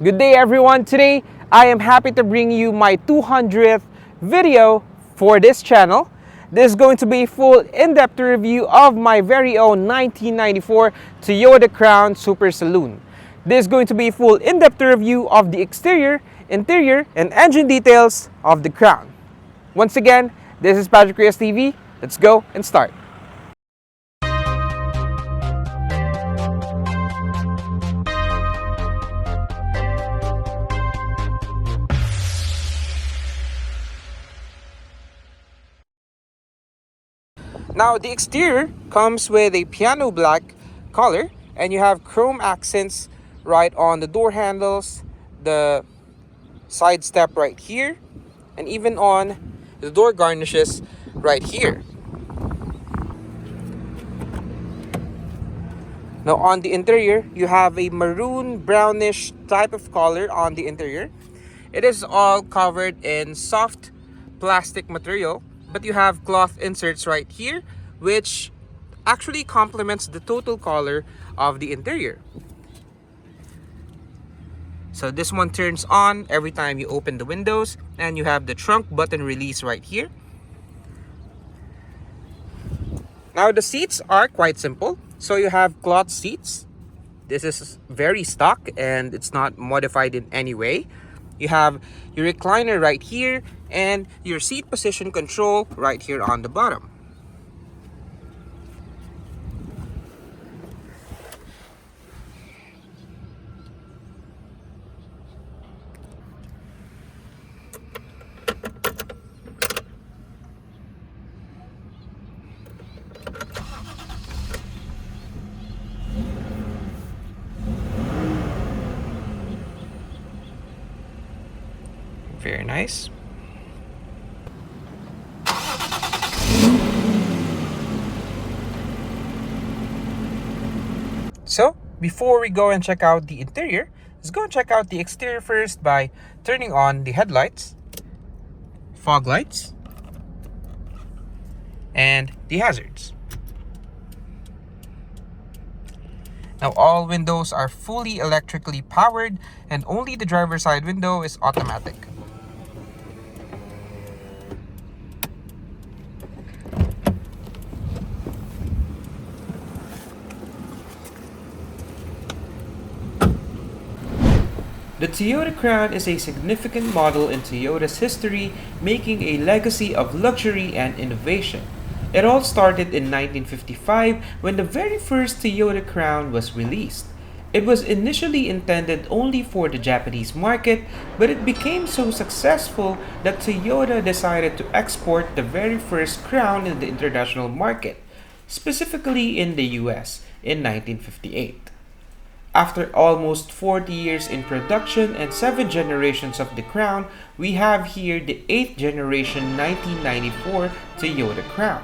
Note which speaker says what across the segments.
Speaker 1: Good day everyone. Today I am happy to bring you my 200th video for this channel. This is going to be a full in-depth review of my very own 1994 Toyota Crown Supersaloon. This is going to be a full in-depth review of the exterior, interior, and engine details of the Crown. Once again, this is PatrickReyesTV. Let's go and start. Now, the exterior comes with a piano black color, and you have chrome accents right on the door handles, the side step right here, and even on the door garnishes right here. Now, on the interior, you have a maroon brownish type of color on the interior. It is all covered in soft plastic material, but you have cloth inserts right here, which actually complements the total color of the interior. So this one turns on every time you open the windows, and you have the trunk button release right here. Now the seats are quite simple. So you have cloth seats. This is very stock and it's not modified in any way. You have your recliner right here and your seat position control right here on the bottom. Very nice. So, before we go and check out the interior, let's go and check out the exterior first by turning on the headlights, fog lights, and the hazards. Now, all windows are fully electrically powered and only the driver's side window is automatic. The Toyota Crown is a significant model in Toyota's history, making a legacy of luxury and innovation. It all started in 1955 when the very first Toyota Crown was released. It was initially intended only for the Japanese market, but it became so successful that Toyota decided to export the very first Crown in the international market, specifically in the US in 1958. After almost 40 years in production and 7 generations of the Crown, we have here the 8th generation 1994 Toyota Crown.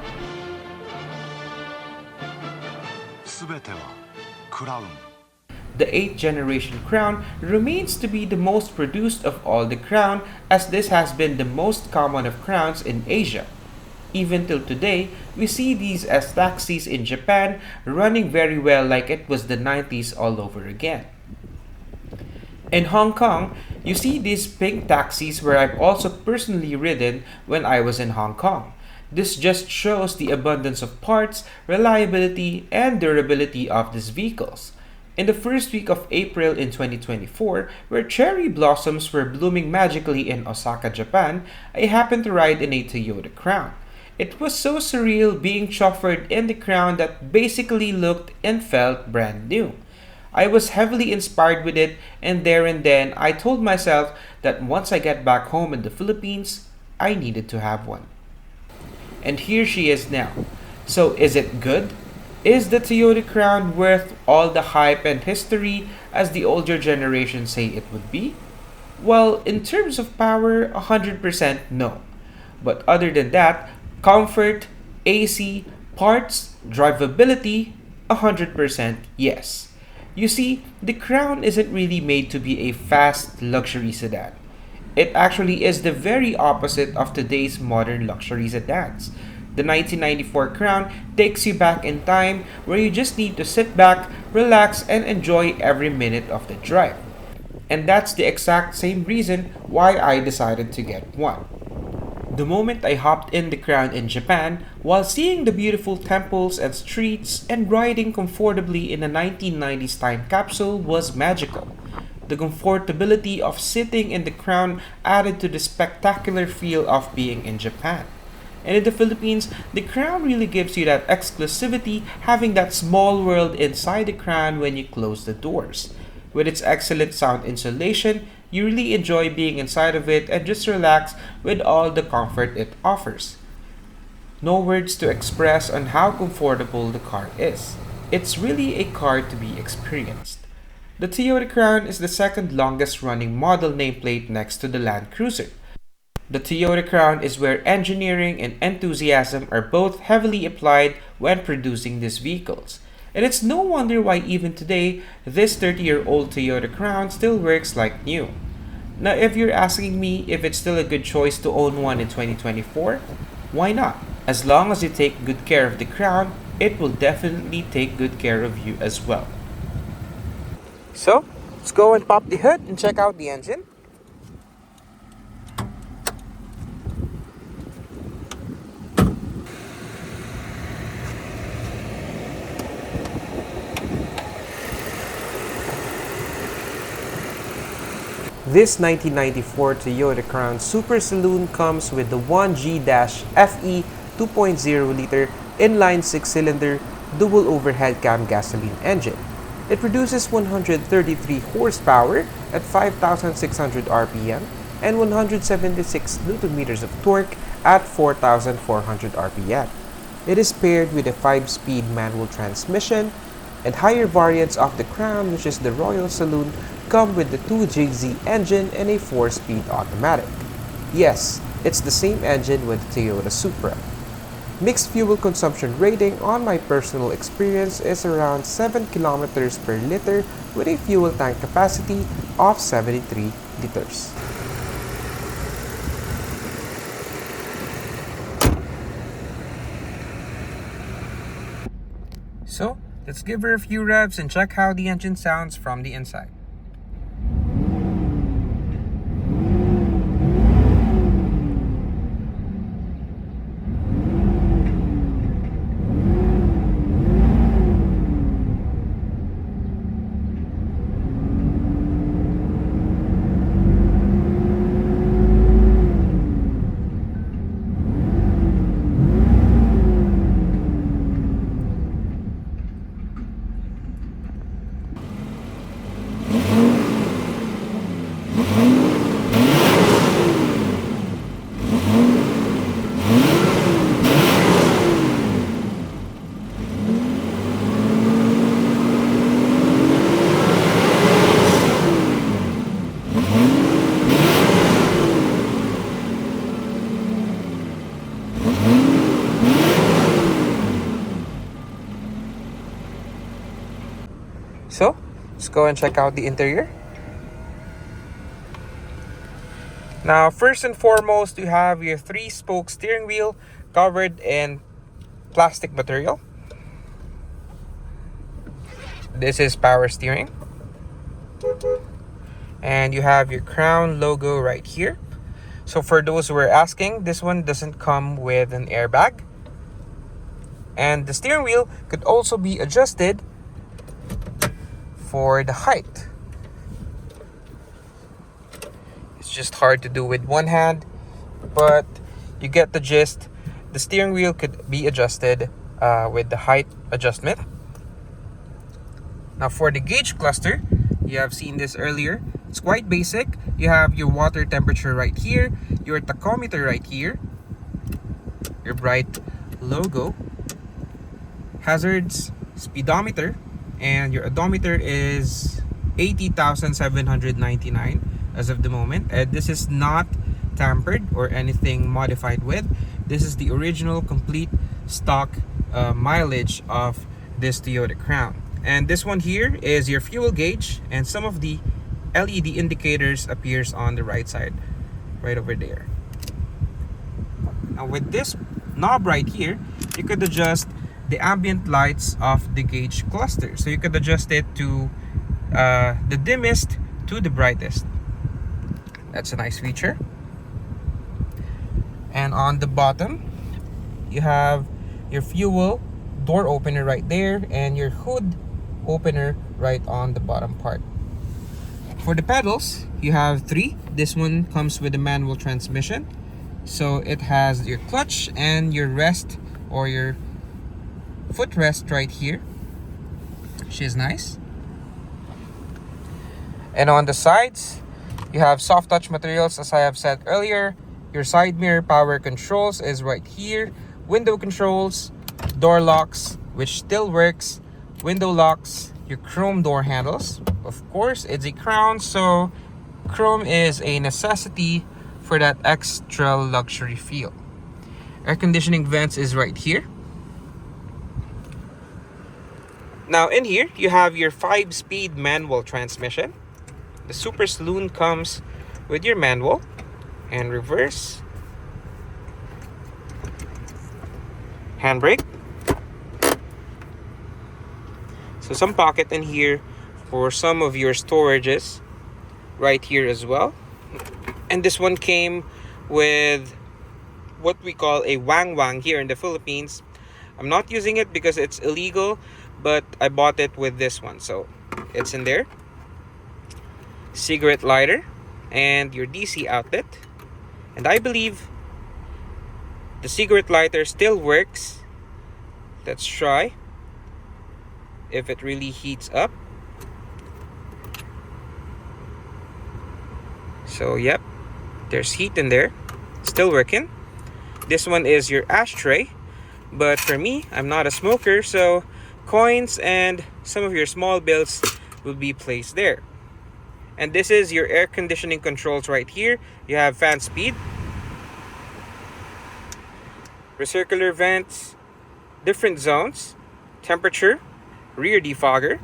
Speaker 1: The 8th generation Crown remains to be the most produced of all the Crown, as this has been the most common of Crowns in Asia. Even till today, we see these as taxis in Japan running very well like it was the 90s all over again. In Hong Kong, you see these pink taxis where I've also personally ridden when I was in Hong Kong. This just shows the abundance of parts, reliability, and durability of these vehicles. In the first week of April in 2024, where cherry blossoms were blooming magically in Osaka, Japan, I happened to ride in a Toyota Crown. It was so surreal being chauffeured in the Crown that basically looked and felt brand new. I was heavily inspired with it, and there and then I told myself that once I get back home in the Philippines, I needed to have one. And here she is now. So is it good? Is the Toyota Crown worth all the hype and history as the older generation say it would be? Well, in terms of power, 100% no. But other than that, comfort, AC, parts, drivability, 100% yes. You see, the Crown isn't really made to be a fast luxury sedan. It actually is the very opposite of today's modern luxury sedans. The 1994 Crown takes you back in time where you just need to sit back, relax, and enjoy every minute of the drive. And that's the exact same reason why I decided to get one. The moment I hopped in the Crown in Japan, while seeing the beautiful temples and streets and riding comfortably in a 1990s time capsule was magical. The comfortability of sitting in the Crown added to the spectacular feel of being in Japan. And in the Philippines, the Crown really gives you that exclusivity, having that small world inside the Crown when you close the doors. With its excellent sound insulation, you really enjoy being inside of it and just relax with all the comfort it offers. No words to express on how comfortable the car is. It's really a car to be experienced. The Toyota Crown is the second longest running model nameplate next to the Land Cruiser. The Toyota Crown is where engineering and enthusiasm are both heavily applied when producing these vehicles. And it's no wonder why even today, this 30-year-old Toyota Crown still works like new. Now, if you're asking me if it's still a good choice to own one in 2024, why not? As long as you take good care of the Crown, it will definitely take good care of you as well. So, let's go and pop the hood and check out the engine. This 1994 Toyota Crown Supersaloon comes with the 1G-FE 2.0-liter inline 6-cylinder dual overhead cam gasoline engine. It produces 133 horsepower at 5,600 RPM and 176 Nm of torque at 4,400 RPM. It is paired with a 5-speed manual transmission, and higher variants of the Crown, which is the Royal Saloon, come with the 2JZ engine and a 4-speed automatic. Yes, it's the same engine with the Toyota Supra. Mixed fuel consumption rating on my personal experience is around 7 kilometers per liter with a fuel tank capacity of 73 liters. So, let's give her a few revs and check how the engine sounds from the inside. So, let's go and check out the interior. Now, first and foremost, you have your 3-spoke steering wheel covered in plastic material. This is power steering. And you have your Crown logo right here. So for those who are asking, this one doesn't come with an airbag. And the steering wheel could also be adjusted for the height. It's just hard to do with one hand, but you get the gist. The steering wheel could be adjusted with the height adjustment. Now for the gauge cluster, you have seen this earlier. It's quite basic. You have your water temperature right here, your tachometer right here, your bright logo, hazards, speedometer, and your odometer is 80,799 as of the moment. And this is not tampered or anything modified with. This is the original complete stock mileage of this Toyota Crown. And this one here is your fuel gauge, and some of the LED indicators appears on the right side, right over there. Now with this knob right here, you could adjust the ambient lights of the gauge cluster. So you could adjust it to the dimmest to the brightest. That's a nice feature. And on the bottom, you have your fuel door opener right there and your hood opener right on the bottom part. For the pedals, you have 3. This one comes with a manual transmission. So it has your clutch and your rest or your footrest right here, which is nice. And on the sides, you have soft touch materials, as I have said earlier. Your side mirror power controls is right here. Window controls, door locks, which still works, window locks, your chrome door handles. Of course, it's a Crown, so chrome is a necessity for that extra luxury feel. Air conditioning vents is right here. Now in here, you have your 5-speed manual transmission. The Supersaloon comes with your manual and reverse, handbrake. So some pocket in here for some of your storages right here as well. And this one came with what we call a wang here in the Philippines. I'm not using it because it's illegal, but I bought it with this one, so it's in there. Cigarette lighter and your DC outlet. And I believe the cigarette lighter still works. Let's try if it really heats up. So yep, there's heat in there, still working. This one is your ashtray, but for me, I'm not a smoker, so coins and some of your small bills will be placed there. And this is your air conditioning controls right here. You have fan speed, recircular vents, different zones, temperature, rear defogger.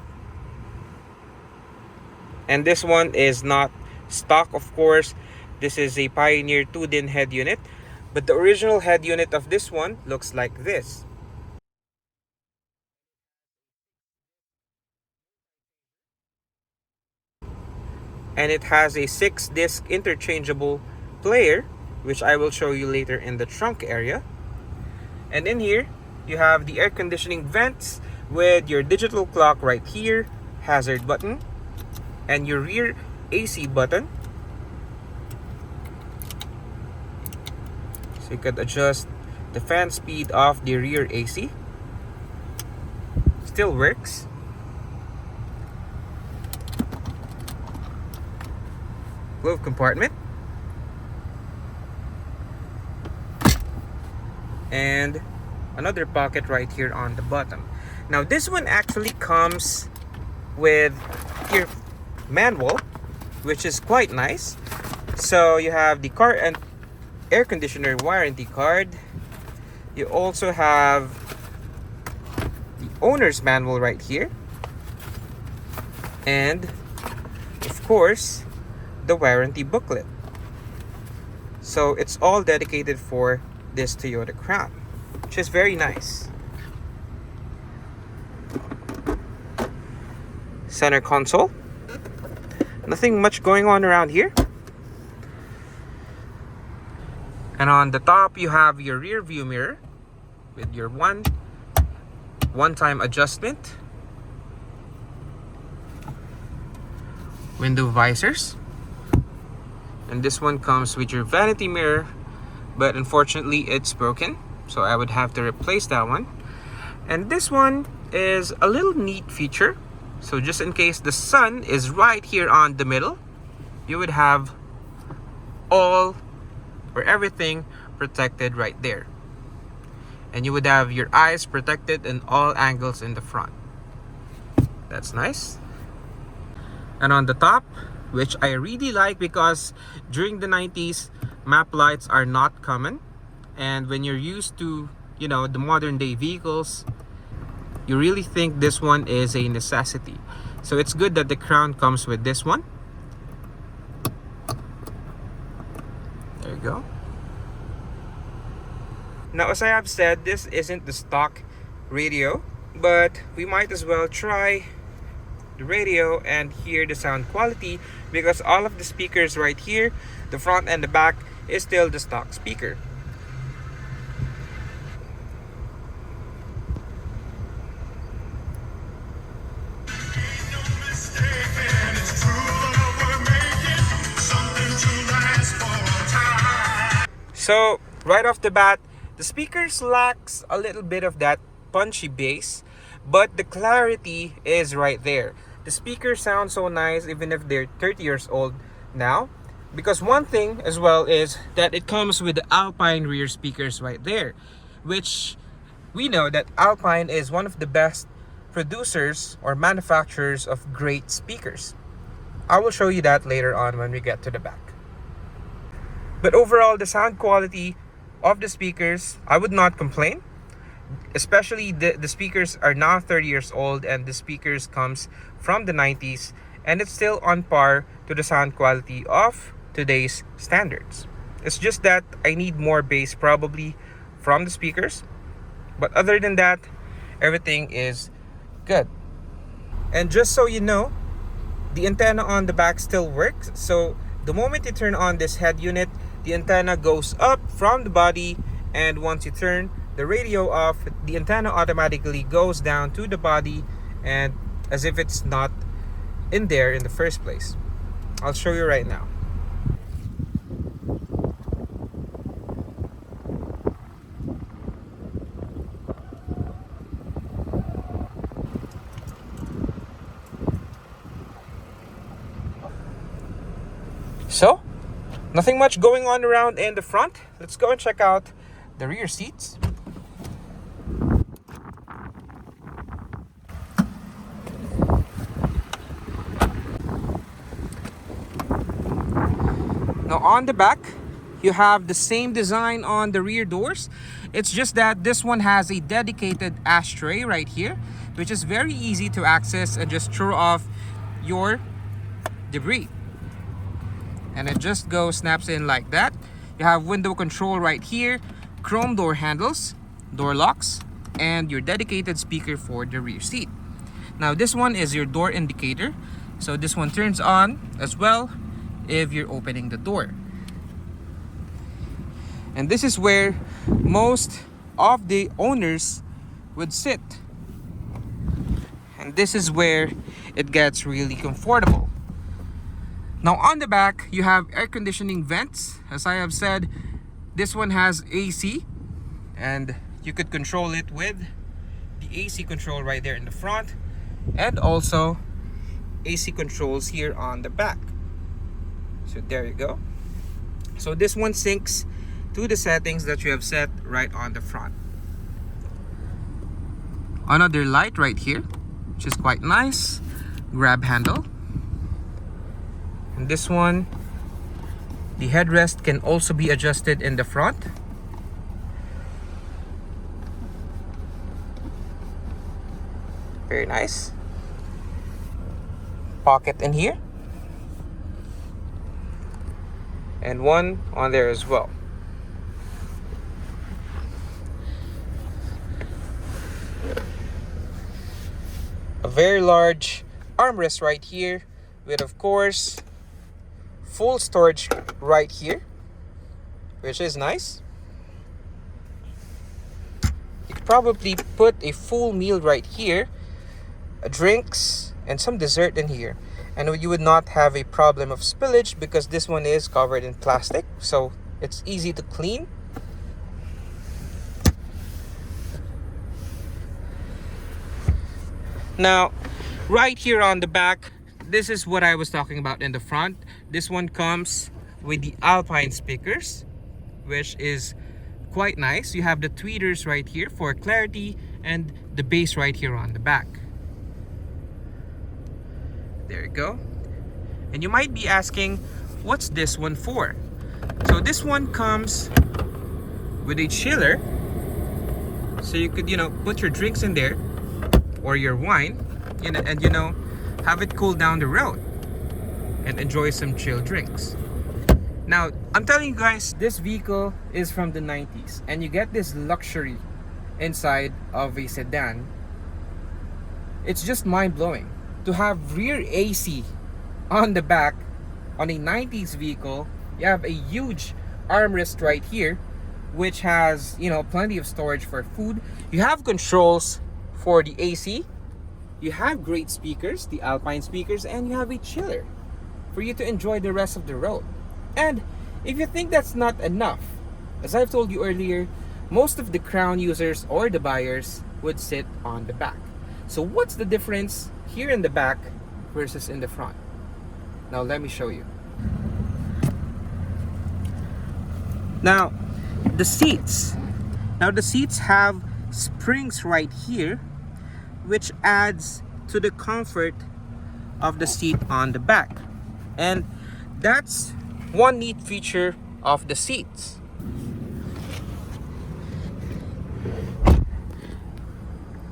Speaker 1: And this one is not stock, of course. This is a Pioneer 2-din head unit, but the original head unit of this one looks like this. And it has a 6-disc interchangeable player, which I will show you later in the trunk area. And in here, you have the air conditioning vents with your digital clock right here, hazard button, and your rear AC button. So you could adjust the fan speed of the rear AC. Still works. Glove compartment. And another pocket right here on the bottom. Now this one actually comes with your manual, which is quite nice. So you have the car and air conditioner warranty card. You also have the owner's manual right here, and of course the warranty booklet. So it's all dedicated for this Toyota Crown, which is very nice. Center console. Nothing much going on around here. And on the top, you have your rear view mirror with your one-time adjustment. Window visors. And this one comes with your vanity mirror, but unfortunately it's broken, so I would have to replace that one. And this one is a little neat feature. So just in case the sun is right here on the middle, you would have all or everything protected right there. And you would have your eyes protected in all angles in the front. That's nice. And on the top, which I really like because during the 90s, map lights are not common. And when you're used to, the modern day vehicles, you really think this one is a necessity. So it's good that the Crown comes with this one. There you go. Now, as I have said, this isn't the stock radio, but we might as well try the radio and hear the sound quality, because all of the speakers right here, the front and the back, is still the stock speaker. So right off the bat, the speakers lacks a little bit of that punchy bass, but the clarity is right there. The speakers sound so nice even if they're 30 years old now, because one thing as well is that it comes with the Alpine rear speakers right there, which we know that Alpine is one of the best producers or manufacturers of great speakers. I will show you that later on when we get to the back. But overall, the sound quality of the speakers, I would not complain. Especially the speakers are now 30 years old and the speakers comes from the 90s, and it's still on par to the sound quality of today's standards. It's just that I need more bass probably from the speakers. But other than that, everything is good. And just so you know, the antenna on the back still works. So the moment you turn on this head unit, the antenna goes up from the body, and once you turn the radio off, the antenna automatically goes down to the body, and as if it's not in there in the first place. I'll show you right now. So, nothing much going on around in the front. Let's go and check out the rear seats. Now on the back, you have the same design on the rear doors. It's just that this one has a dedicated ashtray right here, which is very easy to access and just throw off your debris. And it just snaps in like that. You have window control right here, chrome door handles, door locks, and your dedicated speaker for the rear seat. Now this one is your door indicator, so this one turns on as well if you're opening the door. And this is where most of the owners would sit, and this is where it gets really comfortable. Now on the back, you have air conditioning vents. As I have said, this one has AC, and you could control it with the AC control right there in the front, and also AC controls here on the back. So there you go. So this one syncs to the settings that you have set right on the front. Another light right here, which is quite nice. Grab handle. And this one, the headrest can also be adjusted in the front. Very nice. Pocket in here. And one on there as well. A very large armrest right here with, of course, full storage right here, which is nice. You could probably put a full meal right here, drinks and some dessert in here, and you would not have a problem of spillage because this one is covered in plastic, so it's easy to clean. Now right here on the back, this is what I was talking about in the front. This one comes with the Alpine speakers, which is quite nice. You have the tweeters right here for clarity and the bass right here on the back. There you go. And you might be asking, what's this one for? So this one comes with a chiller, so you could, put your drinks in there or your wine, and have it cool down the road and enjoy some chill drinks. Now, I'm telling you guys, this vehicle is from the 90s, and you get this luxury inside of a sedan. It's just mind-blowing. to have rear AC on the back on a 90s vehicle. You have a huge armrest right here, which has, you know, plenty of storage for food. You have controls for the AC. You have great speakers, the Alpine speakers, and you have a chiller for you to enjoy the rest of the road. And if you think that's not enough, as I've told you earlier, most of the Crown users or the buyers would sit on the back. So what's the difference here in the back versus in the front? Now let me show you. Now the seats have springs right here, which adds to the comfort of the seat on the back. And that's one neat feature of the seats.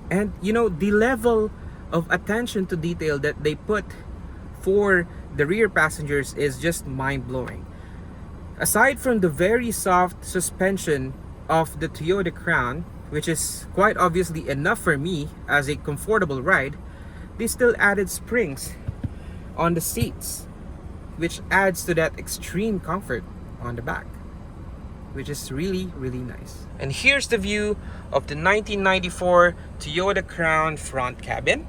Speaker 1: And you know, the level of attention to detail that they put for the rear passengers is just mind-blowing. Aside from the very soft suspension of the Toyota Crown, which is quite obviously enough for me as a comfortable ride, they still added springs on the seats, which adds to that extreme comfort on the back, which is really, really nice. And here's the view of the 1994 Toyota Crown front cabin.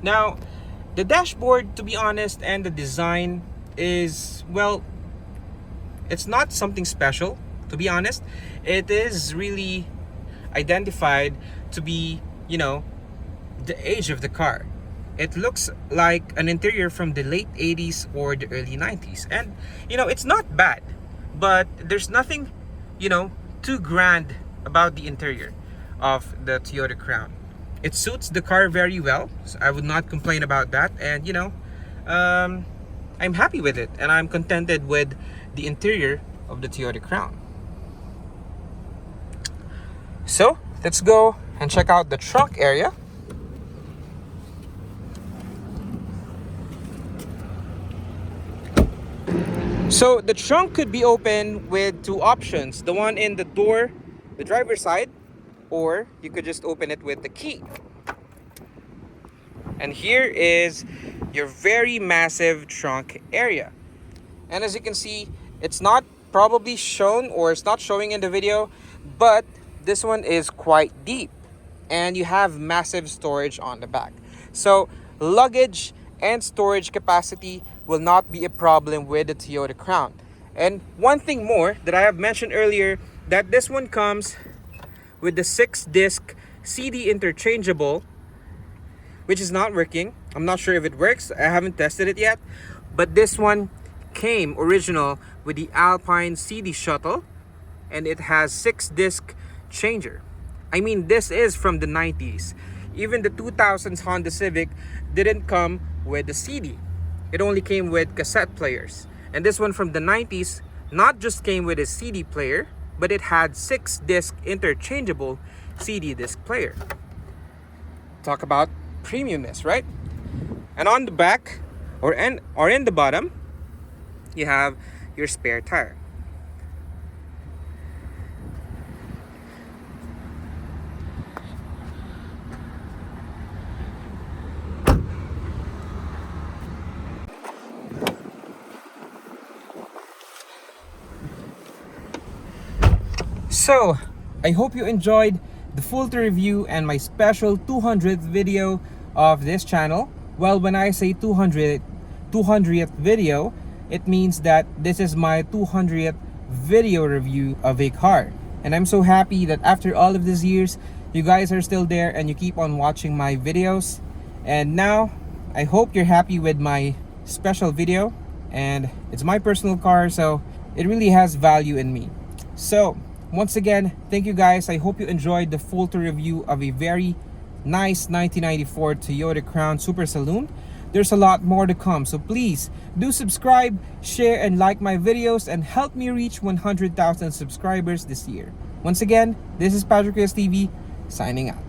Speaker 1: Now, the dashboard, to be honest, and the design is, well, it's not something special, to be honest. It is really identified to be, you know, the age of the car. It looks like an interior from the late 80s or the early 90s. And, you know, it's not bad, but there's nothing, you know, too grand about the interior of the Toyota Crown. It suits the car very well, so I would not complain about that. And, you know, I'm happy with it, and I'm contented with the interior of the Toyota Crown. So let's go and check out the trunk area. So the trunk could be opened with two options: the one in the door, the driver's side, or you could just open it with the key. And here is your very massive trunk area. And as you can see, it's not probably shown, or it's not showing in the video, but this one is quite deep, and you have massive storage on the back. So luggage and storage capacity will not be a problem with the Toyota Crown. And one thing more that I have mentioned earlier, that this one comes with the 6-disc CD interchangeable, which is not working. I'm not sure if it works. I haven't tested it yet. But this one came original with the Alpine CD shuttle, and it has 6-disc changer. I mean, this is from the 90s. Even the 2000s Honda Civic didn't come with the CD. It only came with cassette players. And this one from the 90s not just came with a CD player, but it had 6-disc interchangeable CD disc player. Talk about premiumness, right? And on the back, or in the bottom, you have your spare tire. So, I hope you enjoyed the full review and my special 200th video of this channel. Well, when I say 200th video, it means that this is my 200th video review of a car. And I'm so happy that after all of these years, you guys are still there and you keep on watching my videos. And now, I hope you're happy with my special video. And it's my personal car, so it really has value in me. So, once again, thank you guys. I hope you enjoyed the full review of a very nice 1994 Toyota Crown Supersaloon. There's a lot more to come, so please do subscribe, share, and like my videos, and help me reach 100,000 subscribers this year. Once again, this is PatrickReyesTV signing out.